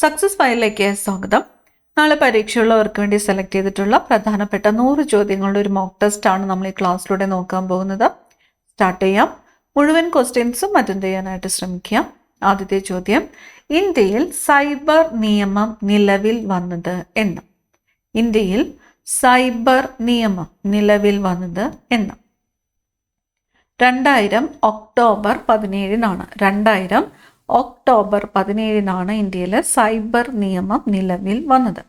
Success ഫയലിലേക്ക് സ്വാഗതം. നാളെ പരീക്ഷയുള്ളവർക്ക് വേണ്ടി സെലക്ട് ചെയ്തിട്ടുള്ള പ്രധാനപ്പെട്ട 100 ചോദ്യങ്ങളുടെ ഒരു മോക്ക് ടെസ്റ്റ് ആണ് നമ്മൾ ഈ ക്ലാസ്സിലൂടെ നോക്കാൻ പോകുന്നത്. സ്റ്റാർട്ട് ചെയ്യാം. മുഴുവൻ ക്വസ്റ്റ്യൻസും അറ്റൻഡ് ചെയ്യാനായിട്ട് ശ്രമിക്കുക. ആദ്യത്തെ ചോദ്യം, ഇന്ത്യയിൽ സൈബർ നിയമം നിലവിൽ വന്നത് എന്ന്? ഇന്ത്യയിൽ സൈബർ നിയമം നിലവിൽ വന്നത് എന്ന്? 2000 ഒക്ടോബർ 17-നാണ്. 2000 ഒക്ടോബർ 17-നാണ് ഇന്ത്യയിലെ സൈബർ നിയമം നിലവിൽ വന്നത്.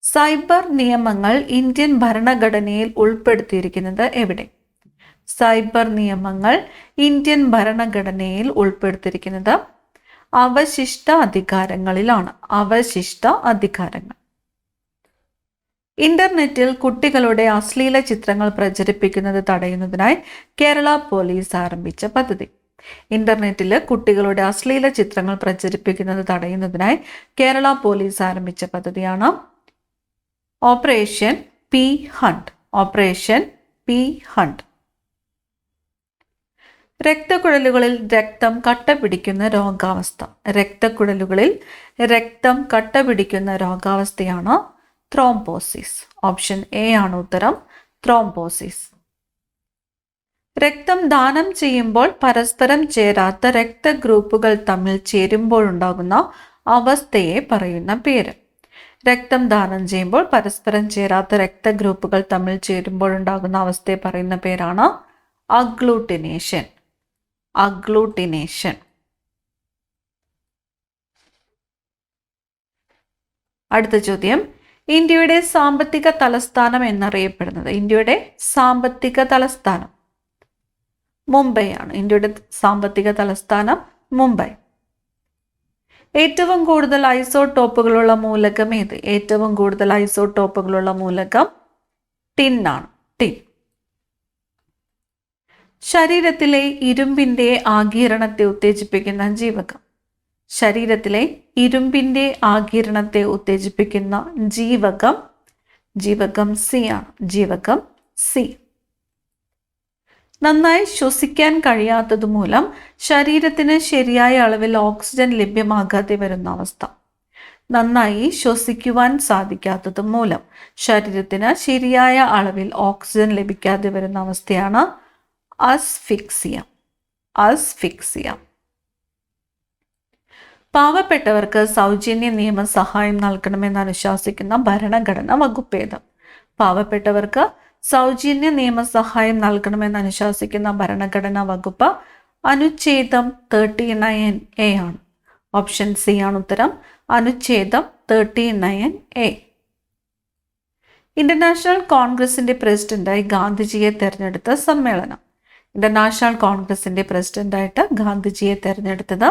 സൈബർ നിയമങ്ങൾ ഇന്ത്യൻ ഭരണഘടനയിൽ ഉൾപ്പെടുത്തിയിരിക്കുന്നത് എവിടെ? സൈബർ നിയമങ്ങൾ ഇന്ത്യൻ ഭരണഘടനയിൽ ഉൾപ്പെടുത്തിയിരിക്കുന്നത് അവശിഷ്ട അധികാരങ്ങളിലാണ്. അവശിഷ്ട അധികാരങ്ങൾ. ഇന്റർനെറ്റിൽ കുട്ടികളുടെ അശ്ലീല ചിത്രങ്ങൾ പ്രചരിപ്പിക്കുന്നത് തടയുന്നതിനായി കേരള പോലീസ് ആരംഭിച്ച പദ്ധതി. ഇന്റർനെറ്റിൽ കുട്ടികളുടെ അശ്ലീല ചിത്രങ്ങൾ പ്രചരിപ്പിക്കുന്നത് തടയുന്നതിനായി കേരള പോലീസ് ആരംഭിച്ച പദ്ധതിയാണ് operation P hunt. Operation P hunt. രക്തക്കുഴലുകളിൽ രക്തം കട്ടപിടിക്കുന്ന രോഗാവസ്ഥ. രക്തക്കുഴലുകളിൽ രക്തം കട്ടപിടിക്കുന്ന രോഗാവസ്ഥയാണ് ത്രോംബോസിസ്. ഓപ്ഷൻ എ ആണ് ഉത്തരം, ത്രോംബോസിസ്. രക്തം ദാനം ചെയ്യുമ്പോൾ പരസ്പരം ചേരാത്ത രക്തഗ്രൂപ്പുകൾ തമ്മിൽ ചേരുമ്പോഴുണ്ടാകുന്ന അവസ്ഥയെ പറയുന്ന പേര്. രക്തം ദാനം ചെയ്യുമ്പോൾ പരസ്പരം ചേരാത്ത രക്തഗ്രൂപ്പുകൾ തമ്മിൽ ചേരുമ്പോഴുണ്ടാകുന്ന അവസ്ഥയെ പറയുന്ന പേരാണ് അഗ്ലൂട്ടിനേഷൻ. അഗ്ലൂട്ടിനേഷൻ. അടുത്ത ചോദ്യം, ഇന്ത്യയുടെ സാമ്പത്തിക തലസ്ഥാനം എന്നറിയപ്പെടുന്നത്? ഇന്ത്യയുടെ സാമ്പത്തിക തലസ്ഥാനം മുംബൈ ആണ്. ഇന്ത്യയുടെ സാമ്പത്തിക തലസ്ഥാനം മുംബൈ. ഏറ്റവും കൂടുതൽ ഐസോടോപ്പുകളുള്ള മൂലകം ഏത്? ഏറ്റവും കൂടുതൽ ഐസോടോപ്പുകളുള്ള മൂലകം ടിൻ ആണ്. ടിൻ. ശരീരത്തിലെ ഇരുമ്പിന്റെ ആഗിരണത്തെ ഉത്തേജിപ്പിക്കുന്ന ജീവകം. ശരീരത്തിലെ ഇരുമ്പിന്റെ ആഗിരണത്തെ ഉത്തേജിപ്പിക്കുന്ന ജീവകം ജീവകം സി ആണ്. ജീവകം സി. നന്നായി ശ്വസിക്കാൻ കഴിയാത്തത് മൂലം ശരീരത്തിന് ശരിയായ അളവിൽ ഓക്സിജൻ ലഭ്യമാകാതെ വരുന്ന അവസ്ഥ. നന്നായി ശ്വസിക്കുവാൻ സാധിക്കാത്തത് മൂലം ശരീരത്തിന് ശരിയായ അളവിൽ ഓക്സിജൻ ലഭിക്കാതെ വരുന്ന അവസ്ഥയാണ് അസ്ഫിക്സിയ. അസ്ഫിക്സിയ. പാവപ്പെട്ടവർക്ക് സൗജന്യ നിയമസഹായം നൽകണമെന്ന് അനുശാസിക്കുന്ന ഭരണഘടനാ വകുപ്പ് ഏത്? പാവപ്പെട്ടവർക്ക് സൗജന്യ നിയമസഹായം നൽകണമെന്ന് അനുശാസിക്കുന്ന ഭരണഘടനാ വകുപ്പ് അനുച്ഛേദം 39A ആണ്. ഓപ്ഷൻ സി ആണ് ഉത്തരം, അനുച്ഛേദം 39A. ഇന്റർനാഷണൽ കോൺഗ്രസിന്റെ പ്രസിഡന്റായി ഗാന്ധിജിയെ തെരഞ്ഞെടുത്ത സമ്മേളനം. ഇന്റർനാഷണൽ കോൺഗ്രസിന്റെ പ്രസിഡന്റായിട്ട് ഗാന്ധിജിയെ തെരഞ്ഞെടുത്തത്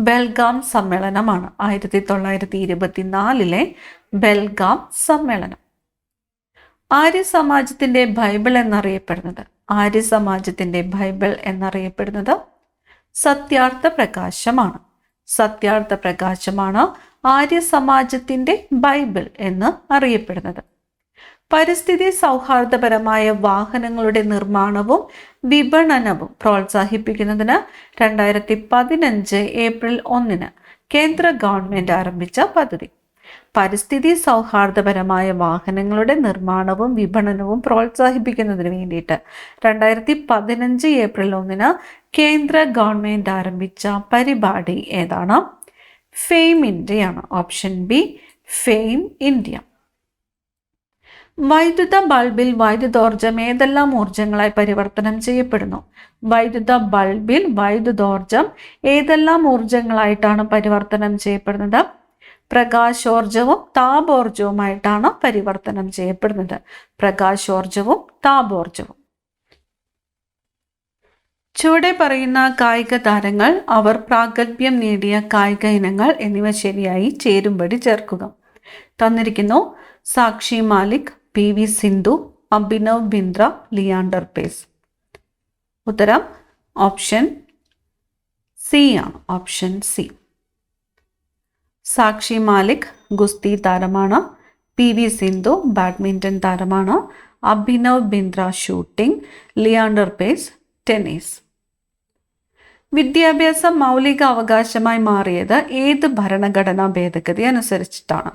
ബെൽഗാം സമ്മേളനമാണ്. 1924 ബെൽഗാം സമ്മേളനം. ആര്യ സമാജത്തിന്റെ ബൈബിൾ എന്നറിയപ്പെടുന്നത്? ആര്യ സമാജത്തിന്റെ ബൈബിൾ എന്നറിയപ്പെടുന്നത് സത്യാർത്ഥ പ്രകാശമാണ്. സത്യാർത്ഥ പ്രകാശമാണ് ആര്യ സമാജത്തിന്റെ ബൈബിൾ എന്ന് അറിയപ്പെടുന്നത്. പരിസ്ഥിതി സൗഹാർദ്ദപരമായ വാഹനങ്ങളുടെ നിർമ്മാണവും വിപണനവും പ്രോത്സാഹിപ്പിക്കുന്നതിന് 2015 ഏപ്രിൽ 1 കേന്ദ്ര ഗവൺമെന്റ് ആരംഭിച്ച പദ്ധതി. പരിസ്ഥിതി സൗഹാർദ്ദപരമായ വാഹനങ്ങളുടെ നിർമ്മാണവും വിപണനവും പ്രോത്സാഹിപ്പിക്കുന്നതിന് വേണ്ടിയിട്ട് 2015 ഏപ്രിൽ 1 കേന്ദ്ര ഗവൺമെന്റ് ആരംഭിച്ച പരിപാടി ഏതാണ്? ഫെയിം ഇന്ത്യയാണ്. Option B, fame India. വൈദ്യുത ബൾബിൽ വൈദ്യുതോർജ്ജം ഏതെല്ലാം ഊർജ്ജങ്ങളായി പരിവർത്തനം ചെയ്യപ്പെടുന്നു? വൈദ്യുത ബൾബിൽ വൈദ്യുതോർജ്ജം ഏതെല്ലാം ഊർജ്ജങ്ങളായിട്ടാണ് പരിവർത്തനം ചെയ്യപ്പെടുന്നത്? പ്രകാശോർജവും താപോർജവുമായിട്ടാണ് പരിവർത്തനം ചെയ്യപ്പെടുന്നത്. പ്രകാശോർജവും താപോർജവും. ചുവടെ പറയുന്ന കായിക താരങ്ങൾ, അവർ പ്രാഗൽഭ്യം നേടിയ കായിക ഇനങ്ങൾ എന്നിവ ശരിയായി ചേരുംപടി ചേർക്കുക. തന്നിരിക്കുന്നു സാക്ഷി മാലിക്, PV സിന്ധു, അഭിനവ് ബിന്ദ്ര, ലിയാണ്ടർ പേസ്. ഉത്തരം ഓപ്ഷൻ സി ആണ്. Option C. സാക്ഷി മാലിക് ഗുസ്തി താരമാണ്. PV സിന്ധു ബാഡ്മിൻ്റൺ താരമാണ്. Abhinav Bindra shooting. Leander pace tennis. വിദ്യാഭ്യാസം മൗലിക അവകാശമായി മാറിയത് ഏത് ഭരണഘടനാ ഭേദഗതി അനുസരിച്ചിട്ടാണ്?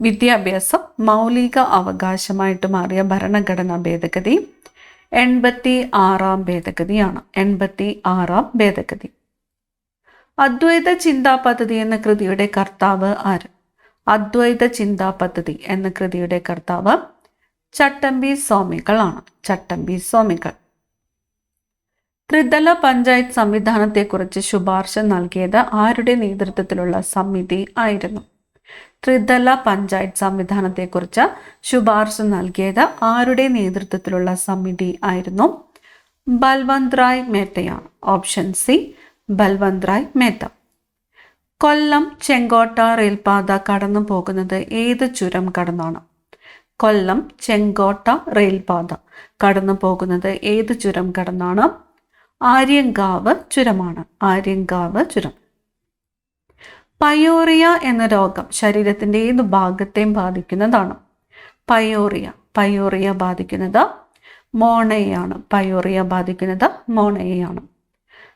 വിദ്യാഭ്യാസം മൗലിക അവകാശമായിട്ട് മാറിയ ഭരണഘടനാ ഭേദഗതി 86-ാം ഭേദഗതിയാണ്. 86-ാം ഭേദഗതി. അദ്വൈത ചിന്താ പദ്ധതി എന്ന കൃതിയുടെ കർത്താവ് ആര്? അദ്വൈത ചിന്താ പദ്ധതി എന്ന കൃതിയുടെ കർത്താവ് ചട്ടമ്പി സ്വാമികളാണ്. ചട്ടമ്പി സ്വാമികൾ. ത്രിതല പഞ്ചായത്ത് സംവിധാനത്തെക്കുറിച്ച് ശുപാർശ നൽകിയത് ആരുടെ നേതൃത്വത്തിലുള്ള സമിതി ആയിരുന്നു? ത്രിതല പഞ്ചായത്ത് സംവിധാനത്തെക്കുറിച്ച് ശുപാർശ നൽകിയത് ആരുടെ നേതൃത്വത്തിലുള്ള സമിതി ആയിരുന്നു? ബൽവന്ത് റായ് മേത്തയാണ്. Option C, Balwant Rai Mehta. കൊല്ലം ചെങ്കോട്ട റെയിൽപാത കടന്നു പോകുന്നത് ഏത് ചുരം കടന്നാണ്? കൊല്ലം ചെങ്കോട്ട റെയിൽപാത കടന്നു പോകുന്നത് ഏത് ചുരം കടന്നാണ്? ആര്യങ്കാവ് ചുരമാണ്. ആര്യങ്കാവ് ചുരം. പയോറിയ എന്ന രോഗം ശരീരത്തിൻ്റെ ഏത് ഭാഗത്തെയും ബാധിക്കുന്നതാണ്? പയോറിയ ബാധിക്കുന്നത് മോണയെയാണ്. പയോറിയ ബാധിക്കുന്നത് മോണയെയാണ്.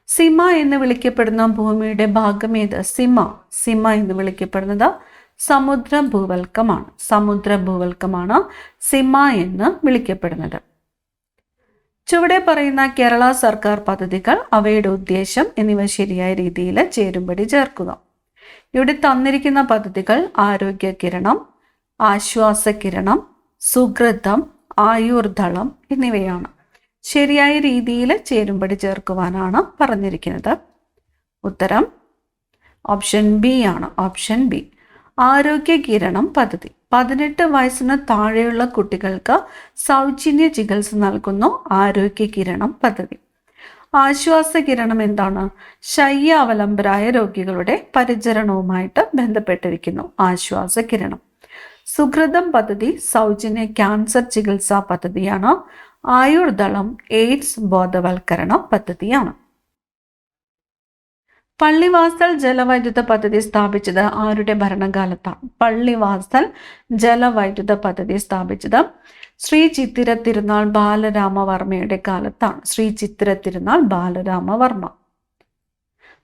സിമ എന്ന് വിളിക്കപ്പെടുന്ന ഭൂമിയുടെ ഭാഗം ഏത്? സിമ എന്ന് വിളിക്കപ്പെടുന്നത് സമുദ്ര ഭൂവൽക്കമാണ്. സമുദ്ര ഭൂവൽക്കമാണ് സിമ എന്ന് വിളിക്കപ്പെടുന്നത്. ചുവടെ പറയുന്ന കേരള സർക്കാർ പദ്ധതികൾ, അവയുടെ ഉദ്ദേശം എന്നിവ ശരിയായ രീതിയിൽ ചേരുംപടി ചേർക്കുക. ഇവിടെ തന്നിരിക്കുന്ന പദ്ധതികൾ ആരോഗ്യ കിരണം, ആശ്വാസ കിരണം, സുഹൃതം, ആയുർദളം എന്നിവയാണ്. ശരിയായ രീതിയിൽ ചേരുംപടി ചേർക്കുവാനാണ് പറഞ്ഞിരിക്കുന്നത്. ഉത്തരം ഓപ്ഷൻ ബി ആണ്. Option B. ആരോഗ്യ കിരണം പദ്ധതി 18 വയസ്സിന് താഴെയുള്ള കുട്ടികൾക്ക് സൗജന്യ ചികിത്സ നൽകുന്നു. ആരോഗ്യ കിരണം പദ്ധതി. ആശ്വാസ കിരണം എന്താണ്? ശയ്യ അവലംബരായ രോഗികളുടെ പരിചരണവുമായിട്ട് ബന്ധപ്പെട്ടിരിക്കുന്നു. ആശ്വാസ കിരണം. സുഹൃതം പദ്ധതി സൗജന്യ ക്യാൻസർ ചികിത്സാ പദ്ധതിയാണ്. ആയുർദളം എയ്ഡ്സ് ബോധവൽക്കരണ പദ്ധതിയാണ്. പള്ളിവാസൽ ജലവൈദ്യുത പദ്ധതി സ്ഥാപിച്ചത് ആരുടെ ഭരണകാലത്താണ്? പള്ളിവാസൽ ജലവൈദ്യുത പദ്ധതി സ്ഥാപിച്ചത് ശ്രീ ചിത്തിര തിരുനാൾ ബാലരാമവർമ്മയുടെ കാലത്താണ്. ശ്രീ ചിത്തിര തിരുനാൾ ബാലരാമവർമ്മ.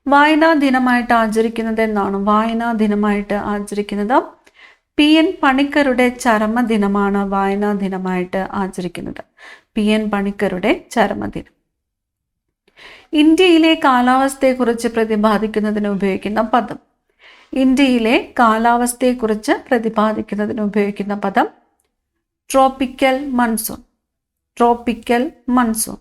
വായനാ ദിനമായിട്ട് ആചരിക്കുന്നത് എന്നാണ്? വായനാ ദിനമായിട്ട് ആചരിക്കുന്നത് PN പണിക്കരുടെ ചരമദിനമാണ്. വായനാ ദിനമായിട്ട് ആചരിക്കുന്നത് PN പണിക്കരുടെ ചരമദിനം. ഇന്ത്യയിലെ കാലാവസ്ഥയെക്കുറിച്ച് പ്രതിപാദിക്കുന്നതിന് ഉപയോഗിക്കുന്ന പദം. ഇന്ത്യയിലെ കാലാവസ്ഥയെക്കുറിച്ച് പ്രതിപാദിക്കുന്നതിന് ഉപയോഗിക്കുന്ന പദം ട്രോപ്പിക്കൽ മൺസൂൺ. Tropical monsoon.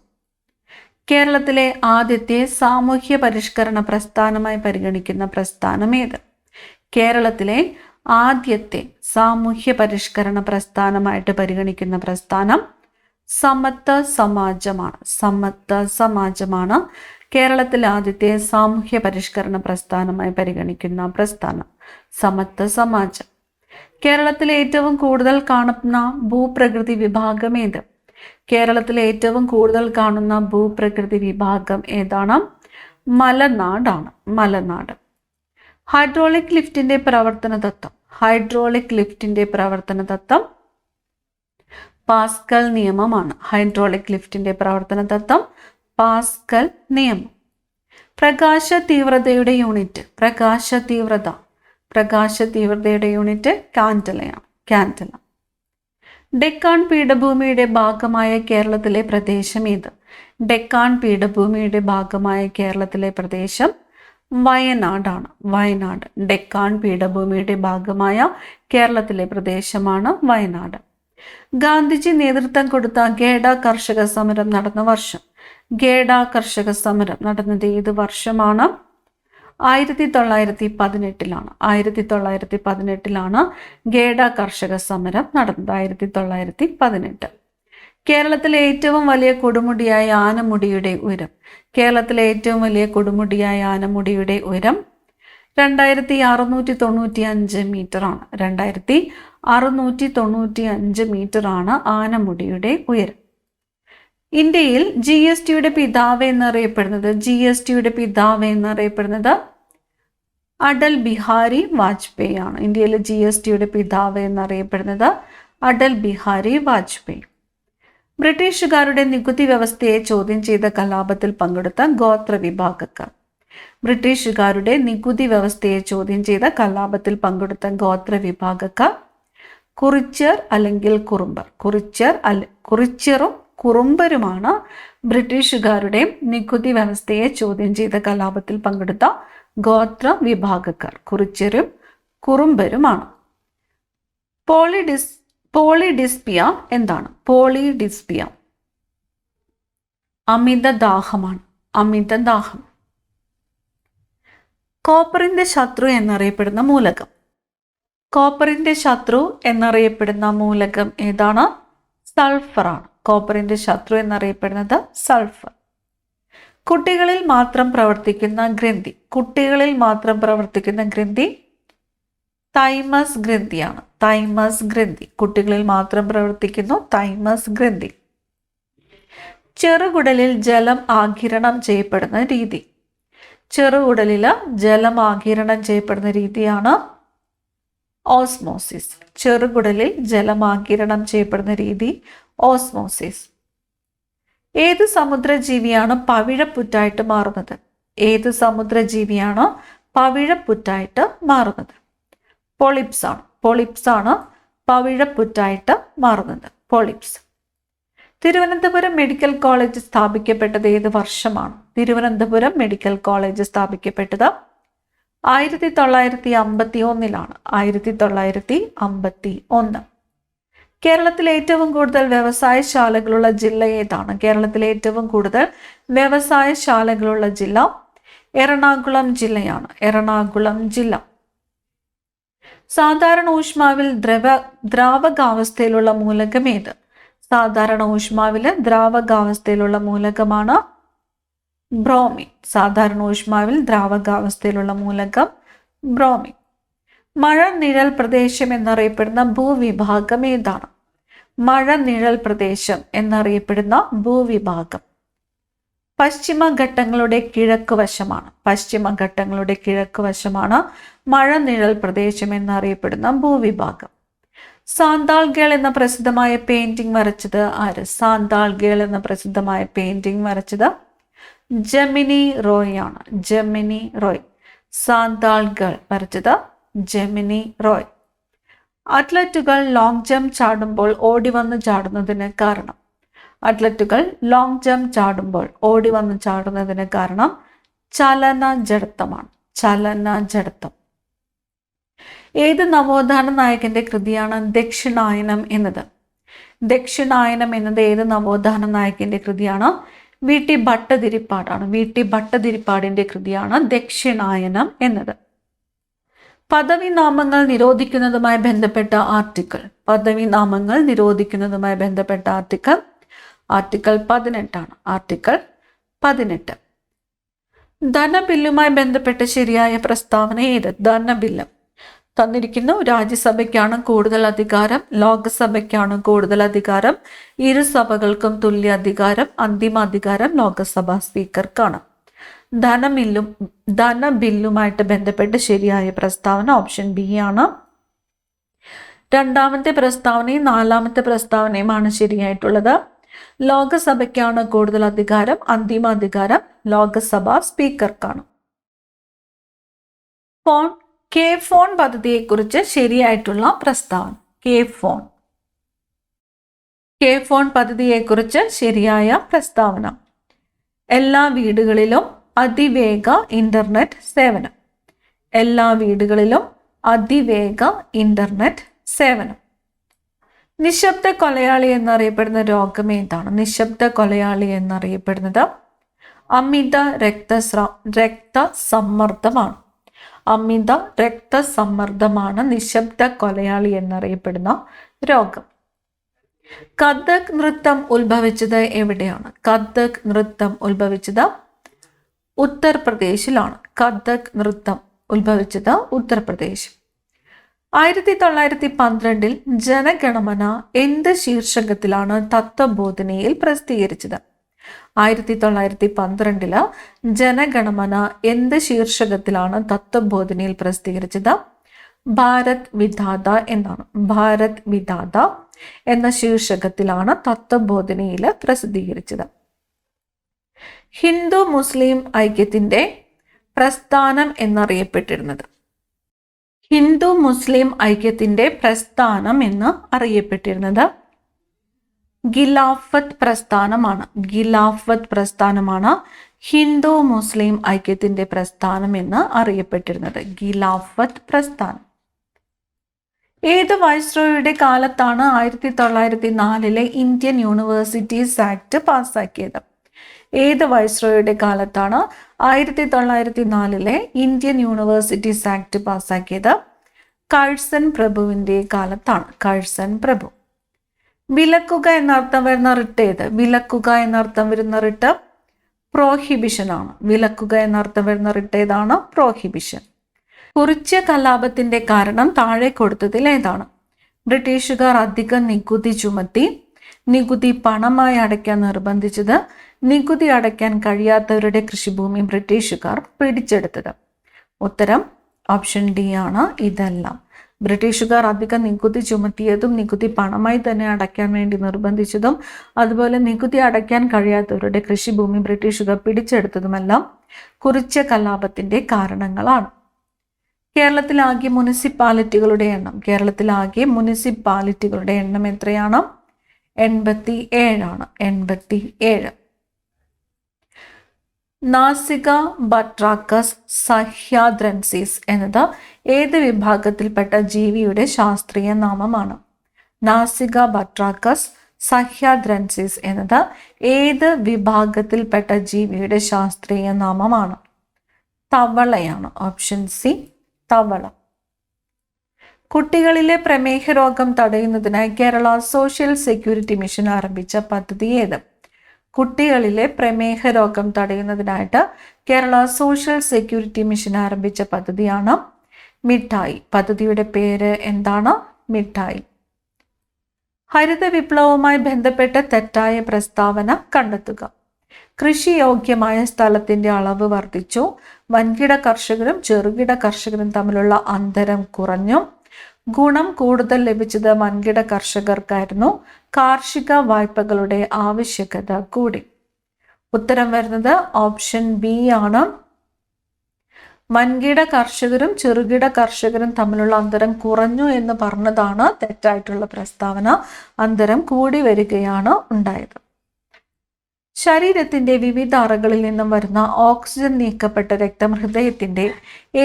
കേരളത്തിലെ ആദ്യത്തെ സാമൂഹ്യ പരിഷ്കരണ പ്രസ്ഥാനമായി പരിഗണിക്കുന്ന പ്രസ്ഥാനം ഏത്? കേരളത്തിലെ ആദ്യത്തെ സാമൂഹ്യ പരിഷ്കരണ പ്രസ്ഥാനമായിട്ട് പരിഗണിക്കുന്ന പ്രസ്ഥാനം സമത്വ സമാജമാണ്. സമത്വ സമാജമാണ് കേരളത്തിലെ ആദ്യത്തെ സാമൂഹ്യ പരിഷ്കരണ പ്രസ്ഥാനമായി പരിഗണിക്കുന്ന പ്രസ്ഥാനം. സമത്വ സമാജം. കേരളത്തിലെ ഏറ്റവും കൂടുതൽ കാണുന്ന ഭൂപ്രകൃതി വിഭാഗം ഏത്? കേരളത്തിലെ ഏറ്റവും കൂടുതൽ കാണുന്ന ഭൂപ്രകൃതി വിഭാഗം ഏതാണ്? മലനാടാണ്. മലനാട്. ഹൈഡ്രോളിക് ലിഫ്റ്റിന്റെ പ്രവർത്തന തത്വം. ഹൈഡ്രോളിക് ലിഫ്റ്റിന്റെ പ്രവർത്തന തത്വം പാസ്കൽ നിയമമാണ്. ഹൈഡ്രോളിക് ലിഫ്റ്റിന്റെ പ്രവർത്തന തത്വം പാസ്കൽ നിയമം. പ്രകാശ തീവ്രതയുടെ യൂണിറ്റ്. പ്രകാശ തീവ്രതയുടെ യൂണിറ്റ് കാൻഡലയാണ്. കാൻഡല. ഡെക്കാൻ പീഠഭൂമിയുടെ ഭാഗമായ കേരളത്തിലെ പ്രദേശം ഏത്? ഡെക്കാൻ പീഠഭൂമിയുടെ ഭാഗമായ കേരളത്തിലെ പ്രദേശം വയനാടാണ്. വയനാട്. ഡെക്കാൻ പീഠഭൂമിയുടെ ഭാഗമായ കേരളത്തിലെ പ്രദേശമാണ് വയനാട്. ഗാന്ധിജി നേതൃത്വം കൊടുത്ത ഗേഡ കർഷക സമരം നടന്ന വർഷം. ഗേഡ കർഷക സമരം നടന്നത് ഏത് വർഷമാണ്? 1918 1918 ഗേഡ കർഷക സമരം നടന്നത്. 1918. കേരളത്തിലെ ഏറ്റവും വലിയ കൊടുമുടിയായ ആനമുടിയുടെ ഉയരം. കേരളത്തിലെ ഏറ്റവും വലിയ കൊടുമുടിയായ ആനമുടിയുടെ ഉയരം 2695 മീറ്ററാണ്. 2695 മീറ്ററാണ് ആനമുടിയുടെ ഉയരം. ഇന്ത്യയിൽ GSTയുടെ പിതാവ് എന്നറിയപ്പെടുന്നത് അടൽ ബിഹാരി വാജ്പേയി ആണ്. ഇന്ത്യയിൽ GSTയുടെ പിതാവ് എന്നറിയപ്പെടുന്നത് അടൽ ബിഹാരി വാജ്പേയി. ബ്രിട്ടീഷുകാരുടെ നികുതി വ്യവസ്ഥയെ ചോദ്യം ചെയ്ത കലാപത്തിൽ പങ്കെടുത്ത ഗോത്ര വിഭാഗക്കാർ. ബ്രിട്ടീഷുകാരുടെ നികുതി വ്യവസ്ഥയെ ചോദ്യം ചെയ്ത കലാപത്തിൽ പങ്കെടുത്ത ഗോത്ര വിഭാഗക്കാർ കുറിച്യർ അല്ലെങ്കിൽ കുറുമ്പർ. കുറിച്യറും കുറുമ്പരുമാണ് ബ്രിട്ടീഷുകാരുടെ നികുതി വ്യവസ്ഥയെ ചോദ്യം ചെയ്ത കലാപത്തിൽ പങ്കെടുത്ത ഗോത്ര വിഭാഗക്കാർ. കുറിച്യരും കുറുമ്പരുമാണ്. പോളിഡിസ്പിയ എന്താണ്? പോളിഡിസ്പിയ അമിതദാഹമാണ്. അമിതദാഹം. കോപ്പറിന്റെ ശത്രു എന്നറിയപ്പെടുന്ന മൂലകം. കോപ്പറിന്റെ ശത്രു എന്നറിയപ്പെടുന്ന മൂലകം ഏതാണ്? സൾഫറാണ്. കോപ്പറിന്റെ ശത്രു എന്നറിയപ്പെടുന്നത് സൾഫർ. കുട്ടികളിൽ മാത്രം പ്രവർത്തിക്കുന്ന ഗ്രന്ഥി. കുട്ടികളിൽ മാത്രം പ്രവർത്തിക്കുന്ന ഗ്രന്ഥി തൈമസ് ഗ്രന്ഥിയാണ്. തൈമസ് ഗ്രന്ഥി കുട്ടികളിൽ മാത്രം പ്രവർത്തിക്കുന്നു. തൈമസ് ഗ്രന്ഥി. ചെറുകുടലിൽ ജലം ആഗിരണം ചെയ്യപ്പെടുന്ന രീതി. ചെറുകുടലിൽ ജലം ആഗിരണം ചെയ്യപ്പെടുന്ന രീതിയാണ് ഓസ്മോസിസ്. ചെറുകുടലിൽ ജലം ആഗിരണം ചെയ്യപ്പെടുന്ന രീതി ഓസ്മോസിസ്. ഏത് സമുദ്രജീവിയാണ് പവിഴപ്പുറ്റായിട്ട് മാറുന്നത്? ഏത് സമുദ്രജീവിയാണ് പവിഴപ്പുറ്റായിട്ട് മാറുന്നത്? പോളിപ്സ് ആണ്. പോളിപ്സ് ആണ് പവിഴപ്പുറ്റായിട്ട് മാറുന്നത്. പോളിപ്സ്. തിരുവനന്തപുരം മെഡിക്കൽ കോളേജ് സ്ഥാപിക്കപ്പെട്ടത് ഏത് വർഷമാണ്? തിരുവനന്തപുരം മെഡിക്കൽ കോളേജ് സ്ഥാപിക്കപ്പെട്ടത് 1951. 1951. കേരളത്തിൽ ഏറ്റവും കൂടുതൽ വ്യവസായശാലകളുള്ള ജില്ല ഏതാണ്? കേരളത്തിലെ ഏറ്റവും കൂടുതൽ വ്യവസായശാലകളുള്ള ജില്ല എറണാകുളം ജില്ലയാണ്. എറണാകുളം ജില്ല. സാധാരണ ഊഷ്മാവിൽ ദ്രാവകാവസ്ഥയിലുള്ള മൂലകം ഏത്? സാധാരണ ഊഷ്മാവില് ദ്രാവകാവസ്ഥയിലുള്ള മൂലകമാണ് ബ്രോമിൻ. സാധാരണ ഊഷ്മാവിൽ ദ്രാവകാവസ്ഥയിലുള്ള മൂലകം ബ്രോമിൻ. മഴ നിഴൽ പ്രദേശം എന്നറിയപ്പെടുന്ന ഭൂവിഭാഗം ഏതാണ്? മഴ നിഴൽ പ്രദേശം എന്നറിയപ്പെടുന്ന ഭൂവിഭാഗം പശ്ചിമഘട്ടങ്ങളുടെ കിഴക്ക് വശമാണ്. പശ്ചിമഘട്ടങ്ങളുടെ കിഴക്ക് വശമാണ് മഴ നിഴൽ പ്രദേശം എന്നറിയപ്പെടുന്ന ഭൂവിഭാഗം. സാന്താൾ ഗേൾ എന്ന പ്രസിദ്ധമായ പെയിന്റിംഗ് വരച്ചത് ആര്? സാന്താൾ ഗേൾ എന്ന പ്രസിദ്ധമായ പെയിന്റിംഗ് വരച്ചത് ജെമിനി റോയ് ആണ്. ജെമിനി റോയ്. സാന്താൾ ഗേൾ വരച്ചത് ജെമിനി റോയ്. അത്ലറ്റുകൾ ലോങ് ജംപ് ചാടുമ്പോൾ ഓടി വന്ന് ചാടുന്നതിന് കാരണം? അത്ലറ്റുകൾ ലോങ് ജംപ് ചാടുമ്പോൾ ഓടി വന്ന് ചാടുന്നതിന് കാരണം ചലന ജഡത്വമാണ്. ചലന ജഡത്വം. ഏത് നവോത്ഥാന നായകന്റെ കൃതിയാണ് ദക്ഷിണായനം എന്നത്? ദക്ഷിണായനം എന്നത് ഏത് നവോത്ഥാന നായകന്റെ കൃതിയാണ്? വി.ടി. ഭട്ടതിരിപ്പാടാണ്. വി.ടി. ഭട്ടതിരിപ്പാടിന്റെ കൃതിയാണ് ദക്ഷിണായനം എന്നത്. പദവി നാമങ്ങൾ നിരോധിക്കുന്നതുമായി ബന്ധപ്പെട്ട ആർട്ടിക്കിൾ. പദവി നാമങ്ങൾ നിരോധിക്കുന്നതുമായി ബന്ധപ്പെട്ട ആർട്ടിക്കിൾ 18 ആണ്. ആർട്ടിക്കിൾ 18. ധനബില്ലുമായി ബന്ധപ്പെട്ട ശരിയായ പ്രസ്താവന ഏത്? ധനബില്ല്. തന്നിരിക്കുന്നു രാജ്യസഭയ്ക്കാണ് കൂടുതൽ അധികാരം, ലോകസഭയ്ക്കാണ് കൂടുതൽ അധികാരം, ഇരു സഭകൾക്കും തുല്യ അധികാരം, അന്തിമ അധികാരം ലോകസഭാ സ്പീക്കർക്കാണ്. ധനബില്ലുമായിട്ട് ബന്ധപ്പെട്ട് ശരിയായ പ്രസ്താവന ഓപ്ഷൻ ബി ആണ്. രണ്ടാമത്തെ പ്രസ്താവനയും നാലാമത്തെ പ്രസ്താവനയുമാണ് ശരിയായിട്ടുള്ളത്. ലോകസഭയ്ക്കാണ് കൂടുതൽ അധികാരം, അന്തിമ അധികാരം ലോകസഭാ സ്പീക്കർക്കാണ്. കെ ഫോൺ പദ്ധതിയെക്കുറിച്ച് ശരിയായിട്ടുള്ള പ്രസ്താവന. കെ ഫോൺ പദ്ധതിയെക്കുറിച്ച് ശരിയായ പ്രസ്താവന. എല്ലാ വീടുകളിലും അതിവേഗ ഇന്റർനെറ്റ് സേവനം. എല്ലാ വീടുകളിലും അതിവേഗ ഇന്റർനെറ്റ് സേവനം. നിശബ്ദ കൊലയാളി എന്നറിയപ്പെടുന്ന രോഗം ഏതാണ്? നിശബ്ദ കൊലയാളി എന്നറിയപ്പെടുന്നത് അമിത രക്തസമ്മർദ്ദമാണ്. അമിത രക്തസമ്മർദ്ദമാണ് നിശബ്ദ കൊലയാളി എന്നറിയപ്പെടുന്ന രോഗം. കഥക് നൃത്തം ഉത്ഭവിച്ചത് എവിടെയാണ്? കഥക് നൃത്തം ഉത്ഭവിച്ചത് ഉത്തർപ്രദേശിലാണ്. കഥക് നൃത്തം ഉത്ഭവിച്ചത് ഉത്തർപ്രദേശ്. 1912 ജനഗണമന എന്ത് ശീർഷകത്തിലാണ് തത്വബോധനയിൽ പ്രസിദ്ധീകരിച്ചത്? 1912 ജനഗണമന എന്ത് ശീർഷകത്തിലാണ് തത്വബോധനയിൽ പ്രസിദ്ധീകരിച്ചത്? ഭാരത് വിധാത എന്നാണ്. ഭാരത് വിധാത എന്ന ശീർഷകത്തിലാണ് തത്വബോധനയിൽ പ്രസിദ്ധീകരിച്ചത്. ഹിന്ദു മുസ്ലിം ഐക്യത്തിന്റെ പ്രസ്ഥാനം എന്നറിയപ്പെട്ടിരുന്നത്? ഹിന്ദു മുസ്ലിം ഐക്യത്തിന്റെ പ്രസ്ഥാനം എന്ന് അറിയപ്പെട്ടിരുന്നത് ഖിലാഫത്ത് പ്രസ്ഥാനമാണ്. ഖിലാഫത്ത് പ്രസ്ഥാനമാണ് ഹിന്ദു മുസ്ലിം ഐക്യത്തിന്റെ പ്രസ്ഥാനം എന്ന് അറിയപ്പെട്ടിരുന്നത്. ഖിലാഫത്ത് പ്രസ്ഥാനം. ഏത് വൈസ്രോയുടെ കാലത്താണ് 1904 ഇന്ത്യൻ യൂണിവേഴ്സിറ്റീസ് ആക്ട് പാസ്സാക്കിയത്? ഏത് വൈസ്രോയുടെ കാലത്താണ് 1904 ഇന്ത്യൻ യൂണിവേഴ്സിറ്റീസ് ആക്ട് പാസ്സാക്കിയത്? കഴ്സൺ പ്രഭുവിന്റെ കാലത്താണ്. കഴ്സൺ പ്രഭു. വിലക്കുക എന്നർത്ഥം വരുന്ന റിട്ട് ഏത്? വിലക്കുക എന്നർത്ഥം വരുന്ന റിട്ട് പ്രോഹിബിഷൻ ആണ്. വിലക്കുക എന്നർത്ഥം വരുന്ന റിട്ട് ഏതാണ്? പ്രോഹിബിഷൻ. കുറിച്യ കലാപത്തിന്റെ കാരണം താഴെ കൊടുത്തതിൽ ഏതാണ്? ബ്രിട്ടീഷുകാർ അധികം നികുതി ചുമത്തി, നികുതി പണമായി അടയ്ക്കാൻ നിർബന്ധിച്ചത്, നികുതി അടയ്ക്കാൻ കഴിയാത്തവരുടെ കൃഷിഭൂമി ബ്രിട്ടീഷുകാർ പിടിച്ചെടുത്തത്. ഉത്തരം ഓപ്ഷൻ ഡി ആണ്. ഇതെല്ലാം ബ്രിട്ടീഷുകാർ അധികം നികുതി ചുമത്തിയതും, നികുതി പണമായി തന്നെ അടയ്ക്കാൻ വേണ്ടി നിർബന്ധിച്ചതും, അതുപോലെ നികുതി അടയ്ക്കാൻ കഴിയാത്തവരുടെ കൃഷിഭൂമി ബ്രിട്ടീഷുകാർ പിടിച്ചെടുത്തതുമെല്ലാം കുറിച്യ കലാപത്തിന്റെ കാരണങ്ങളാണ്. കേരളത്തിലാകെ മുനിസിപ്പാലിറ്റികളുടെ എണ്ണം എത്രയാണ്? 87 ആണ്. 87. നാസിക ബട്രാക്കസ് സഹ്യാദ്രൻസിസ് എന്നത് ഏത് വിഭാഗത്തിൽപ്പെട്ട ജീവിയുടെ ശാസ്ത്രീയ നാമമാണ്? നാസിക ബട്രാക്കസ് സഹ്യാദ്രൻസിസ് എന്നത് ഏത് വിഭാഗത്തിൽപ്പെട്ട ജീവിയുടെ ശാസ്ത്രീയ നാമമാണ്? തവളയാണ്. ഓപ്ഷൻ സി, തവള. കുട്ടികളിലെ പ്രമേഹ രോഗം തടയുന്നതിനായി കേരള സോഷ്യൽ സെക്യൂരിറ്റി മിഷൻ ആരംഭിച്ച പദ്ധതി ഏത്? കുട്ടികളിലെ പ്രമേഹ രോഗം തടയുന്നതിനായിട്ട് കേരള സോഷ്യൽ സെക്യൂരിറ്റി മിഷൻ ആരംഭിച്ച പദ്ധതിയാണ് മിഠായി. പദ്ധതിയുടെ പേര് എന്താണ്? മിഠായി. ഹരിത വിപ്ലവവുമായി ബന്ധപ്പെട്ട തെറ്റായ പ്രസ്താവന കണ്ടെത്തുക. കൃഷി യോഗ്യമായ സ്ഥലത്തിന്റെ അളവ് വർദ്ധിച്ചു, വൻകിട കർഷകരും ചെറുകിട കർഷകരും തമ്മിലുള്ള അന്തരം കുറഞ്ഞു, ഗുണം കൂടുതൽ ലഭിച്ചത് വൻകിട കർഷകർക്കായിരുന്നു, കാർഷിക വായ്പകളുടെ ആവശ്യകത കൂടി. ഉത്തരം വരുന്നത് ഓപ്ഷൻ ബി ആണ്. വൻകിട കർഷകരും ചെറുകിട കർഷകരും തമ്മിലുള്ള അന്തരം കുറഞ്ഞു എന്ന് പറഞ്ഞതാണ് തെറ്റായിട്ടുള്ള പ്രസ്താവന. അന്തരം കൂടി വരികയാണ് ഉണ്ടായത്. ശരീരത്തിന്റെ വിവിധ അറകളിൽ നിന്നും വരുന്ന ഓക്സിജൻ നീക്കപ്പെട്ട രക്തം ഹൃദയത്തിന്റെ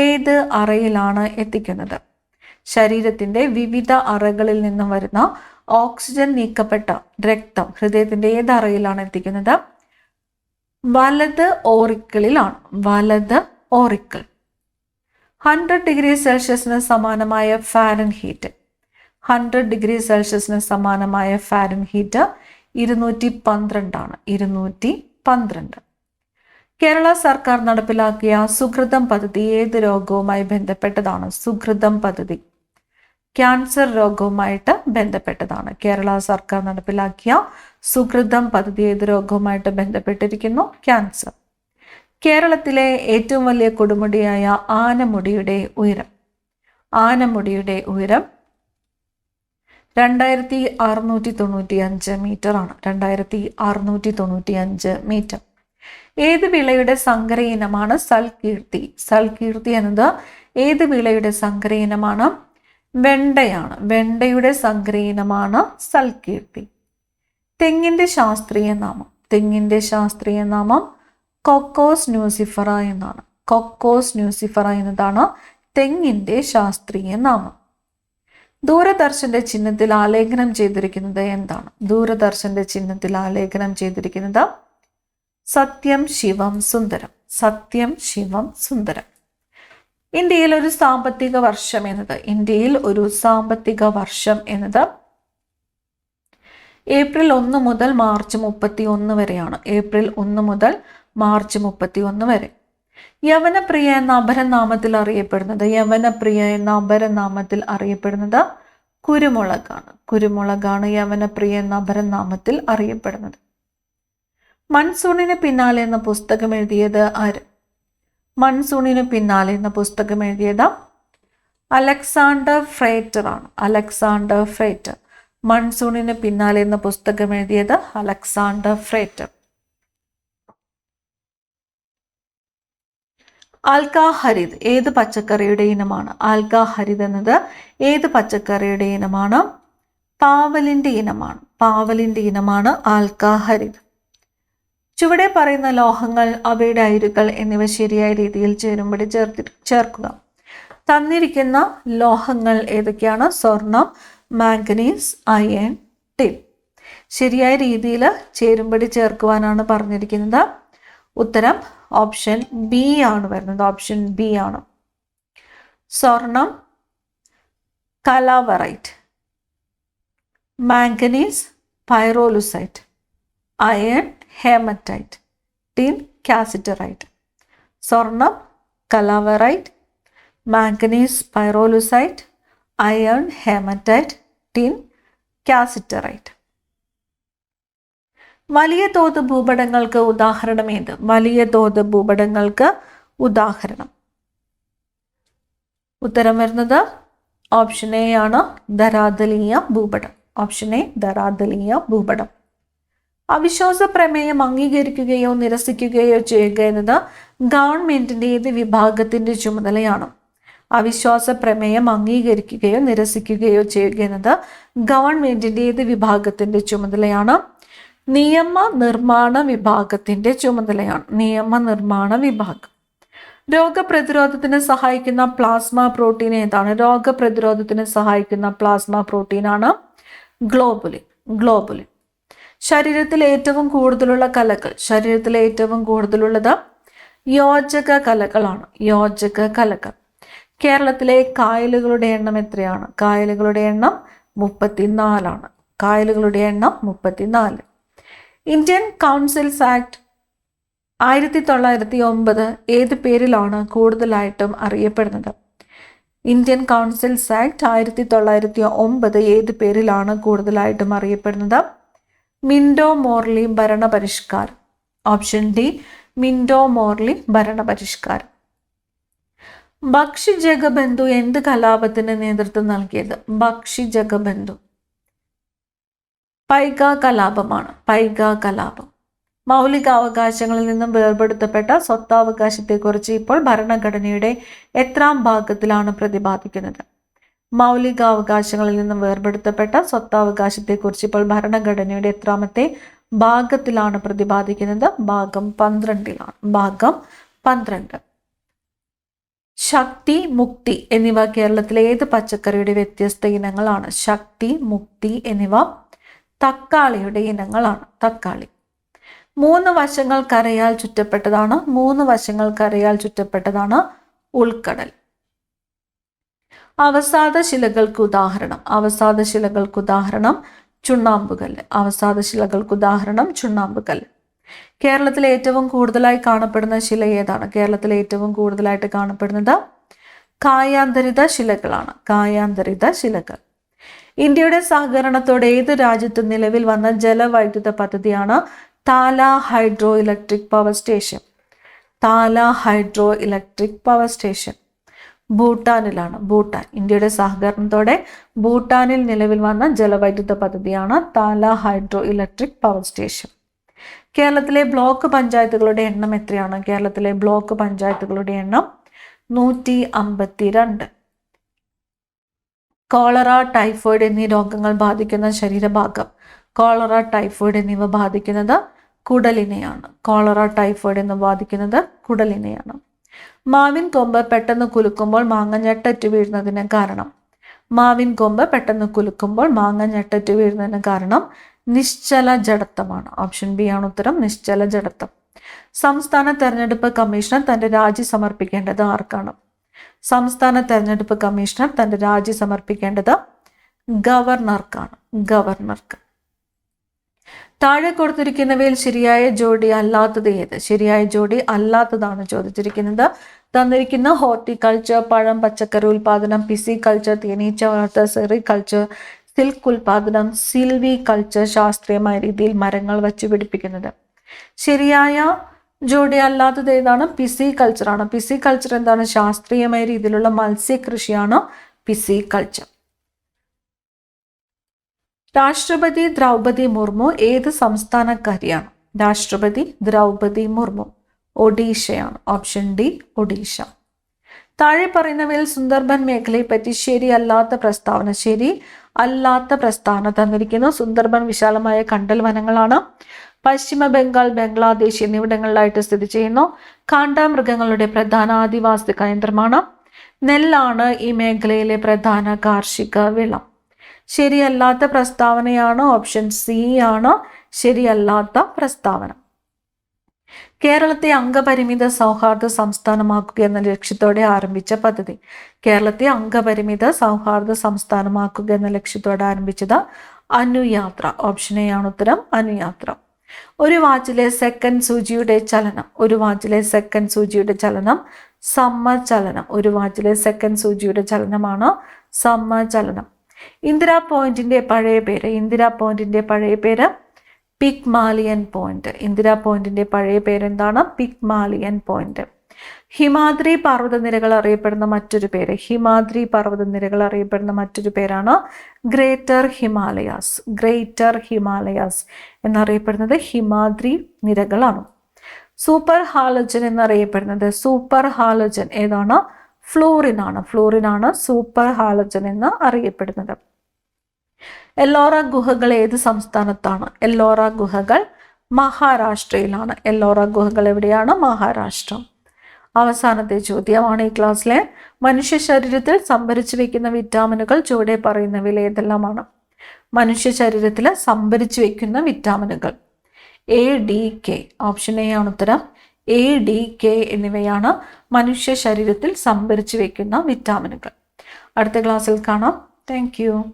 ഏത് അറയിലാണ് എത്തിക്കുന്നത്? ശരീരത്തിന്റെ വിവിധ അറകളിൽ നിന്നും വരുന്ന ഓക്സിജൻ നീക്കപ്പെട്ട രക്തം ഹൃദയത്തിന്റെ ഏത് അറയിലാണ് എത്തിക്കുന്നത്? വലത് ഓറിക്കിളിലാണ്. വലത് ഓറിക്കിൾ. 100 ഡിഗ്രി സെൽഷ്യസിന് സമാനമായ ഫാരൻഹീറ്റ് 212 ആണ്. 212. കേരള സർക്കാർ നടപ്പിലാക്കിയ സുകൃതം പദ്ധതി ഏത് രോഗവുമായി ബന്ധപ്പെട്ടതാണ്? സുകൃതം പദ്ധതി ക്യാൻസർ രോഗവുമായിട്ട് ബന്ധപ്പെട്ടതാണ്. കേരള സർക്കാർ നടപ്പിലാക്കിയ സുകൃതം പദ്ധതി ഏത് രോഗവുമായിട്ട് ബന്ധപ്പെട്ടിരിക്കുന്നു? ക്യാൻസർ. കേരളത്തിലെ ഏറ്റവും വലിയ കൊടുമുടിയായ ആനമുടിയുടെ ഉയരം 2695 മീറ്റർ ആണ്. 2695 മീറ്റർ. ഏത് വിളയുടെ സങ്കര ഇനമാണ് സൽകീർത്തി? സൽകീർത്തി എന്നത് ഏത് വിളയുടെ സങ്കര ഇനമാണ്? വെണ്ടയാണ്. വെണ്ടയുടെ സങ്കര ഇനമാണ് സൽകീർത്തി. തെങ്ങിന്റെ ശാസ്ത്രീയ നാമം കൊക്കോസ് ന്യൂസിഫറ എന്നാണ്. കൊക്കോസ് ന്യൂസിഫറ എന്നതാണ് തെങ്ങിന്റെ ശാസ്ത്രീയ നാമം. ദൂരദർശന്റെ ചിഹ്നത്തിൽ ആലേഖനം ചെയ്തിരിക്കുന്നത് എന്താണ്? ദൂരദർശന്റെ ചിഹ്നത്തിൽ ആലേഖനം ചെയ്തിരിക്കുന്നത് സത്യം ശിവം സുന്ദരം. സത്യം ശിവം സുന്ദരം. ഇന്ത്യയിൽ ഒരു സാമ്പത്തിക വർഷം എന്നത് ഏപ്രിൽ 1 മുതൽ മാർച്ച് 31 വരെയാണ്. ഏപ്രിൽ 1 മുതൽ മാർച്ച് 31 വരെ. യവനപ്രിയ എന്ന അപരനാമത്തിൽ അറിയപ്പെടുന്നത് കുരുമുളകാണ്. കുരുമുളകാണ് യവനപ്രിയ എന്ന അപരനാമത്തിൽ അറിയപ്പെടുന്നത്. മൺസൂണിന് പിന്നാലെ എന്ന പുസ്തകം എഴുതിയത് ആര്? മൺസൂണിന് പിന്നാലെ എന്ന പുസ്തകം എഴുതിയത് അലക്സാണ്ടർ ഫ്രേറ്റർ ആണ്. അലക്സാണ്ടർ ഫ്രേറ്റർ. മൺസൂണിന് പിന്നാലെ എന്ന പുസ്തകം എഴുതിയത് അലക്സാണ്ടർ ഫ്രേറ്റർ. ആൽക്കാഹരിത് ഏത് പച്ചക്കറിയുടെ ഇനമാണ്? ആൽക്കാഹരിത് എന്നത് ഏത് പച്ചക്കറിയുടെ ഇനമാണ്? പാവലിന്റെ ഇനമാണ്. പാവലിന്റെ ഇനമാണ് ആൽക്കാഹരിത്. ചുവടെ പറയുന്ന ലോഹങ്ങൾ, അവയുടെ അയിരുകൾ എന്നിവ ശരിയായ രീതിയിൽ ചേരുംപടി ചേർക്കുക. തന്നിരിക്കുന്ന ലോഹങ്ങൾ ഏതൊക്കെയാണ്? സ്വർണം, മാംഗനീസ്, അയൺ, ടിൻ. ശരിയായ രീതിയിൽ ചേരുംപടി ചേർക്കുവാനാണ് പറഞ്ഞിരിക്കുന്നത്. ഉത്തരം ഓപ്ഷൻ ബി ആണ് വരുന്നത്. ഓപ്ഷൻ ബി ആണ്. സ്വർണം calaverite, manganese pyrolusite, iron haematite, tin cassiterite. സ്വർണം calaverite, manganese pyrolusite, iron haematite, tin cassiterite. വലിയ തോത് ഭൂപടങ്ങൾക്ക് ഉദാഹരണം ഏത്? വലിയ തോത് ഭൂപടങ്ങൾക്ക് ഉദാഹരണം. ഉത്തരം വരുന്നത് ഓപ്ഷൻ എ ആണ്, ധരാതലീയ ഭൂപടം. ഓപ്ഷൻ എ ധരാതലീയ ഭൂപടം. അവിശ്വാസ പ്രമേയം അംഗീകരിക്കുകയോ നിരസിക്കുകയോ ചെയ്യുക എന്നത് ഗവൺമെന്റിന്റെ ഏത് വിഭാഗത്തിന്റെ ചുമതലയാണ്? അവിശ്വാസ പ്രമേയം അംഗീകരിക്കുകയോ നിരസിക്കുകയോ ചെയ്യുക എന്നത് ഗവൺമെന്റിന്റെ ഏത് വിഭാഗത്തിന്റെ ചുമതലയാണ്? നിയമനിർമ്മാണ വിഭാഗത്തിന്റെ ചുമതലയാണ്. നിയമനിർമ്മാണ വിഭാഗം. രോഗപ്രതിരോധത്തിന് സഹായിക്കുന്ന പ്ലാസ്മ പ്രോട്ടീൻ ഏതാണ്? രോഗപ്രതിരോധത്തിന് സഹായിക്കുന്ന പ്ലാസ്മ പ്രോട്ടീനാണ് ഗ്ലോബുലിൻ. ഗ്ലോബുലിൻ. ശരീരത്തിൽ ഏറ്റവും കൂടുതലുള്ള കലകൾ. ശരീരത്തിൽ ഏറ്റവും കൂടുതലുള്ളത് യോജക കലകളാണ്. യോജക കലകൾ. കേരളത്തിലെ കായലുകളുടെ എണ്ണം എത്രയാണ്? കായലുകളുടെ എണ്ണം 34 ആണ്. കായലുകളുടെ എണ്ണം 34. ഇന്ത്യൻ കൗൺസിൽസ് ആക്ട് 1909 ഏത് പേരിലാണ് കൂടുതലായിട്ടും അറിയപ്പെടുന്നത്? ഇന്ത്യൻ കൗൺസിൽസ് ആക്ട് 1909 ഏത് പേരിലാണ് കൂടുതലായിട്ടും അറിയപ്പെടുന്നത്? മിൻഡോ മോർലി ഭരണപരിഷ്കാരം. ഓപ്ഷൻ ഡി മിൻഡോ മോർലി ഭരണപരിഷ്കാരം. ബക്ഷി ജഗബന്ധു എന്ത് കലാപത്തിന് നേതൃത്വം നൽകിയത്? ബക്ഷി ജഗബന്ധു പൈക കലാപമാണ്. പൈക കലാപം. മൗലികാവകാശങ്ങളിൽ നിന്നും വേർപെടുത്തപ്പെട്ട സ്വത്താവകാശത്തെക്കുറിച്ച് ഇപ്പോൾ ഭരണഘടനയുടെ എത്രാം ഭാഗത്തിലാണ് പ്രതിപാദിക്കുന്നത്? മൗലികാവകാശങ്ങളിൽ നിന്നും വേർപെടുത്തപ്പെട്ട സ്വത്താവകാശത്തെക്കുറിച്ച് ഇപ്പോൾ ഭരണഘടനയുടെ എത്രാമത്തെ ഭാഗത്തിലാണ് പ്രതിപാദിക്കുന്നത്? ഭാഗം 12ലാണ്. ഭാഗം 12. ശക്തി, മുക്തി എന്നിവ കേരളത്തിലെ ഏത് പച്ചക്കറിയുടെ വ്യത്യസ്ത ഇനങ്ങളാണ്? ശക്തി, മുക്തി എന്നിവ തക്കാളിയുടെ ഇനങ്ങളാണ്. തക്കാളി. 3 വശങ്ങൾ കരയാൽ ചുറ്റപ്പെട്ടതാണ്. 3 വശങ്ങൾ കരയാൽ ചുറ്റപ്പെട്ടതാണ് ഉൾക്കടൽ. അവസാദ ശിലകൾക്ക് ഉദാഹരണം. അവസാദ ശിലകൾക്ക് ഉദാഹരണം ചുണ്ണാമ്പുകല്ല്. അവസാദ ശിലകൾക്ക് ഉദാഹരണം ചുണ്ണാമ്പുകല്ല്. കേരളത്തിലെ ഏറ്റവും കൂടുതലായി കാണപ്പെടുന്ന ശില ഏതാണ്? കേരളത്തിലെ ഏറ്റവും കൂടുതലായിട്ട് കാണപ്പെടുന്നത് കായാന്തരിത ശിലകളാണ്. കായാന്തരിത ശിലകൾ. ഇന്ത്യയുടെ സഹകരണത്തോടെ ഏത് രാജ്യത്ത് നിലവിൽ വന്ന ജലവൈദ്യുത പദ്ധതിയാണ് Tala hydro electric power station? Tala hydro electric power station ഭൂട്ടാനിലാണ്. ഭൂട്ടാൻ. ഇന്ത്യയുടെ സഹകരണത്തോടെ ഭൂട്ടാനിൽ നിലവിൽ വന്ന ജലവൈദ്യുത പദ്ധതിയാണ് Tala hydro electric power station. കേരളത്തിലെ ബ്ലോക്ക് പഞ്ചായത്തുകളുടെ എണ്ണം എത്രയാണ്? കേരളത്തിലെ ബ്ലോക്ക് പഞ്ചായത്തുകളുടെ എണ്ണം 152. കോളറ, ടൈഫോയിഡ് എന്നീ രോഗങ്ങൾ ബാധിക്കുന്ന ശരീരഭാഗം. കോളറ, ടൈഫോയിഡ് എന്നിവ ബാധിക്കുന്നത് കുടലിനെയാണ്. കോളറ, ടൈഫോയിഡ് എന്നിവ ബാധിക്കുന്നത് കുടലിനെയാണ്. മാവിൻ കൊമ്പ് പെട്ടെന്ന് കുലുക്കുമ്പോൾ മാങ്ങ ഞെട്ടറ്റു വീഴുന്നതിന് കാരണം? മാവിൻ കൊമ്പ് പെട്ടെന്ന് കുലുക്കുമ്പോൾ മാങ്ങ ഞെട്ടറ്റു വീഴുന്നതിന് കാരണം നിശ്ചല ജഡത്വമാണ്. ഓപ്ഷൻ ബി ആണ് ഉത്തരം, നിശ്ചല ജഡത്വം. സംസ്ഥാന തെരഞ്ഞെടുപ്പ് കമ്മീഷണർ തന്റെ രാജി സമർപ്പിക്കേണ്ടത് ആർക്കാണ്? സംസ്ഥാന തെരഞ്ഞെടുപ്പ് കമ്മീഷണർ തന്റെ രാജി സമർപ്പിക്കേണ്ടത് ഗവർണർക്കാണ്. ഗവർണർക്ക്. താഴെ കൊടുത്തിരിക്കുന്നവയിൽ ശരിയായ ജോഡി അല്ലാത്തത് ഏത്? ശരിയായ ജോഡി അല്ലാത്തതാണ് ചോദിച്ചിരിക്കുന്നത്. തന്നിരിക്കുന്ന ഹോർട്ടിക്കൾച്ചർ, പഴം പച്ചക്കറി ഉൽപാദനം, പിസികൾച്ചർ, തേനീച്ച വളർത്തൽ, സെറികൾച്ചർ, സിൽക്ക് ഉൽപാദനം, സിൽവി കൾച്ചർ, ശാസ്ത്രീയമായ രീതിയിൽ മരങ്ങൾ വച്ചു പിടിപ്പിക്കുന്നത്. ശരിയായ ജോഡി അല്ലാത്തത് ഏതാണ്? പിസികൾച്ചറാണ്. പിസികൾച്ചർ എന്താണ്? ശാസ്ത്രീയമായ രീതിയിലുള്ള മത്സ്യകൃഷിയാണ് പിസികൾച്ചർ. രാഷ്ട്രപതി ദ്രൗപദി മുർമു ഏത് സംസ്ഥാനക്കാരിയാണ്? രാഷ്ട്രപതി ദ്രൗപദി മുർമു ഒഡീഷയാണ്. Option D Odisha. താഴെ പറയുന്നവയിൽ സുന്ദർബൻ മേഖലയെ പറ്റി ശരിയല്ലാത്ത പ്രസ്താവന. ശരി അല്ലാത്ത പ്രസ്താവന തന്നിരിക്കുന്നു. സുന്ദർബൻ വിശാലമായ കണ്ടൽ വനങ്ങളാണ്. പശ്ചിമ ബംഗാൾ, ബംഗ്ലാദേശ് എന്നിവിടങ്ങളിലായിട്ട് സ്ഥിതി ചെയ്യുന്നു. കാണ്ടാമൃഗങ്ങളുടെ പ്രധാന ആദിവാസി കേന്ദ്രമാണ്. നെല്ലാണ് ഈ മേഖലയിലെ പ്രധാന കാർഷിക വിള. ശരിയല്ലാത്ത പ്രസ്താവനയാണ്. ഓപ്ഷൻ സി ആണ് ശരിയല്ലാത്ത പ്രസ്താവന. കേരളത്തെ അംഗപരിമിത സൗഹാർദ്ദ സംസ്ഥാനമാക്കുക എന്ന ലക്ഷ്യത്തോടെ ആരംഭിച്ച പദ്ധതി. കേരളത്തെ അംഗപരിമിത സൗഹാർദ്ദ സംസ്ഥാനമാക്കുക എന്ന ലക്ഷ്യത്തോടെ ആരംഭിച്ചത് അനുയാത്ര. ഓപ്ഷൻ എ ആണ് ഉത്തരം, അനുയാത്ര. ഒരു വാച്ചിലെ സെക്കൻഡ് സൂചിയുടെ ചലനം. ഒരു വാച്ചിലെ സെക്കൻഡ് സൂചിയുടെ ചലനം സമചലനം. ഒരു വാച്ചിലെ സെക്കൻഡ് സൂചിയുടെ ചലനമാണ് സമചലനം. ഇന്ദിരാ പോയിന്റിന്റെ പഴയ പേര്. ഇന്ദിരാ പോയിന്റിന്റെ പഴയ പേര് പിഗ്മാലിയൻ പോയിന്റ്. ഇന്ദിരാ പോയിന്റിന്റെ പഴയ പേരെന്താണ്? Pygmalion point. ഹിമാദ്രി പർവ്വതനിരകൾ അറിയപ്പെടുന്ന മറ്റൊരു പേര്. ഹിമാദ്രി പർവ്വതനിരകൾ അറിയപ്പെടുന്ന മറ്റൊരു പേരാണ് ഗ്രേറ്റർ ഹിമാലയാസ്. ഗ്രേറ്റർ ഹിമാലയാസ് എന്നറിയപ്പെടുന്നത് ഹിമാദ്രി നിരകളാണ്. സൂപ്പർ ഹാലോജൻ എന്നറിയപ്പെടുന്നത്, സൂപ്പർ ഹാലോജൻ ഏതാണ്? ഫ്ലൂറിനാണ്. ഫ്ലൂറിനാണ് സൂപ്പർ ഹാലോജൻ എന്ന് അറിയപ്പെടുന്നത്. എല്ലോറ ഗുഹകൾ ഏത് സംസ്ഥാനത്താണ്? എല്ലോറ ഗുഹകൾ മഹാരാഷ്ട്രയിലാണ്. എല്ലോറ ഗുഹകൾ എവിടെയാണ്? മഹാരാഷ്ട്ര. അവസാനത്തെ ചോദ്യമാണ് ഈ ക്ലാസ്സിലെ. മനുഷ്യ ശരീരത്തിൽ സംഭരിച്ചു വെക്കുന്ന വിറ്റാമിനുകൾ ചുവടെ പറയുന്നവയിൽ ഏതെല്ലാമാണ്? മനുഷ്യ ശരീരത്തിൽ സംഭരിച്ചു വെക്കുന്ന വിറ്റാമിനുകൾ A, D, K. Option A ആണ് ഉത്തരം. എ, ഡി, കെ എന്നിവയാണ് മനുഷ്യ ശരീരത്തിൽ സംഭരിച്ചു വെക്കുന്ന വിറ്റാമിനുകൾ. അടുത്ത ക്ലാസ്സിൽ കാണാം. Thank you.